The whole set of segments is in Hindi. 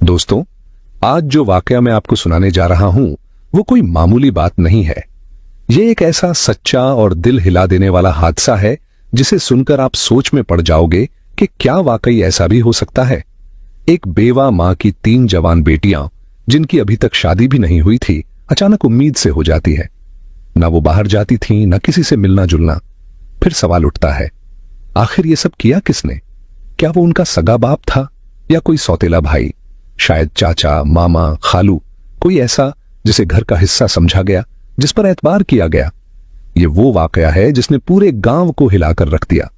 दोस्तों, आज जो वाकया मैं आपको सुनाने जा रहा हूं वो कोई मामूली बात नहीं है। ये एक ऐसा सच्चा और दिल हिला देने वाला हादसा है जिसे सुनकर आप सोच में पड़ जाओगे कि क्या वाकई ऐसा भी हो सकता है। एक बेवा मां की 3 जवान बेटियां जिनकी अभी तक शादी भी नहीं हुई थी, अचानक उम्मीद से हो जाती है। ना वो बाहर जाती थी, ना किसी से मिलना जुलना। फिर सवाल उठता है, आखिर ये सब किया किसने? क्या वो उनका सगा बाप था या कोई सौतेला भाई? शायद चाचा, मामा, खालू, कोई ऐसा जिसे घर का हिस्सा समझा गया, जिस पर एतबार किया गया। ये वो वाकया है जिसने पूरे गांव को हिलाकर रख दिया।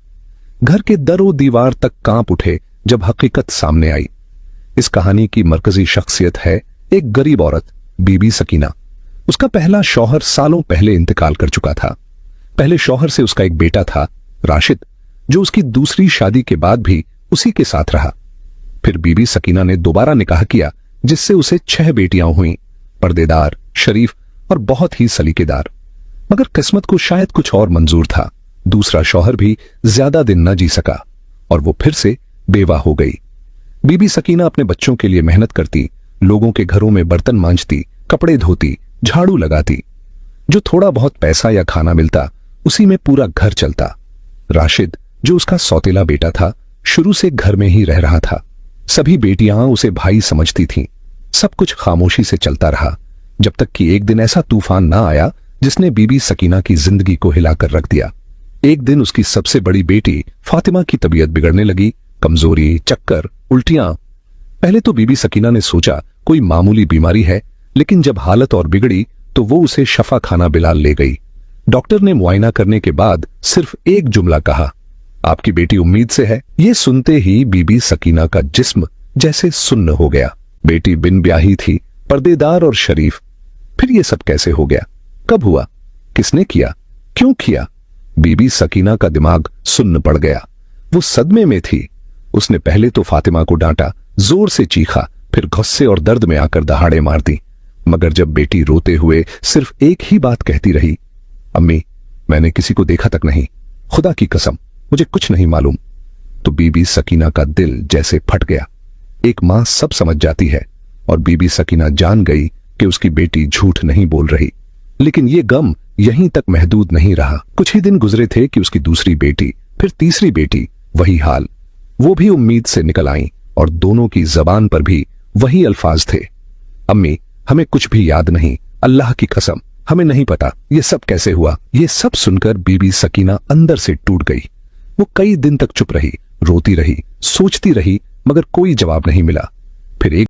घर के दरों दीवार तक कांप उठे जब हकीकत सामने आई। इस कहानी की मरकजी शख्सियत है एक गरीब औरत, बीबी सकीना। उसका पहला शौहर सालों पहले इंतकाल कर चुका था। पहले शौहर से उसका एक बेटा था, राशिद, जो उसकी दूसरी शादी के बाद भी उसी के साथ रहा। फिर बीबी सकीना ने दोबारा निकाह किया, जिससे उसे 6 बेटियां हुईं, पर्देदार, शरीफ और बहुत ही सलीकेदार। मगर किस्मत को शायद कुछ और मंजूर था। दूसरा शौहर भी ज्यादा दिन न जी सका और वो फिर से बेवा हो गई। बीबी सकीना अपने बच्चों के लिए मेहनत करती, लोगों के घरों में बर्तन मांजती, कपड़े धोती, झाड़ू लगाती। जो थोड़ा बहुत पैसा या खाना मिलता, उसी में पूरा घर चलता। राशिद, जो उसका सौतेला बेटा था, शुरू से घर में ही रह रहा था। सभी बेटियां उसे भाई समझती थीं। सब कुछ खामोशी से चलता रहा, जब तक कि एक दिन ऐसा तूफान ना आया जिसने बीबी सकीना की जिंदगी को हिलाकर रख दिया। एक दिन उसकी सबसे बड़ी बेटी फातिमा की तबीयत बिगड़ने लगी। कमजोरी, चक्कर, उल्टियां। पहले तो बीबी सकीना ने सोचा कोई मामूली बीमारी है, लेकिन जब हालत और बिगड़ी तो वो उसे शफा खाना बिलाल ले गई। डॉक्टर ने मुआयना करने के बाद सिर्फ एक जुमला कहा, आपकी बेटी उम्मीद से है। ये सुनते ही बीबी सकीना का जिस्म जैसे सुन्न हो गया। बेटी बिन ब्याही थी, पर्देदार और शरीफ। फिर ये सब कैसे हो गया? कब हुआ? किसने किया? क्यों किया? बीबी सकीना का दिमाग सुन्न पड़ गया। वो सदमे में थी। उसने पहले तो फातिमा को डांटा, जोर से चीखा, फिर गुस्से और दर्द में आकर दहाड़े मार दी। मगर जब बेटी रोते हुए सिर्फ एक ही बात कहती रही, अम्मी, मैंने किसी को देखा तक नहीं, खुदा की कसम मुझे कुछ नहीं मालूम, तो बीबी सकीना का दिल जैसे फट गया। एक मां सब समझ जाती है और बीबी सकीना जान गई कि उसकी बेटी झूठ नहीं बोल रही। लेकिन ये गम यहीं तक महदूद नहीं रहा। कुछ ही दिन गुजरे थे कि उसकी दूसरी बेटी, फिर तीसरी बेटी, वही हाल। वो भी उम्मीद से निकल आईं और दोनों की जबान पर भी वही अल्फाज थे, अम्मी, हमें कुछ भी याद नहीं, अल्लाह की कसम हमें नहीं पता ये सब कैसे हुआ। ये सब सुनकर बीबी सकीना अंदर से टूट गई। वो कई दिन तक चुप रही, रोती रही, सोचती रही, मगर कोई जवाब नहीं मिला। फिर एक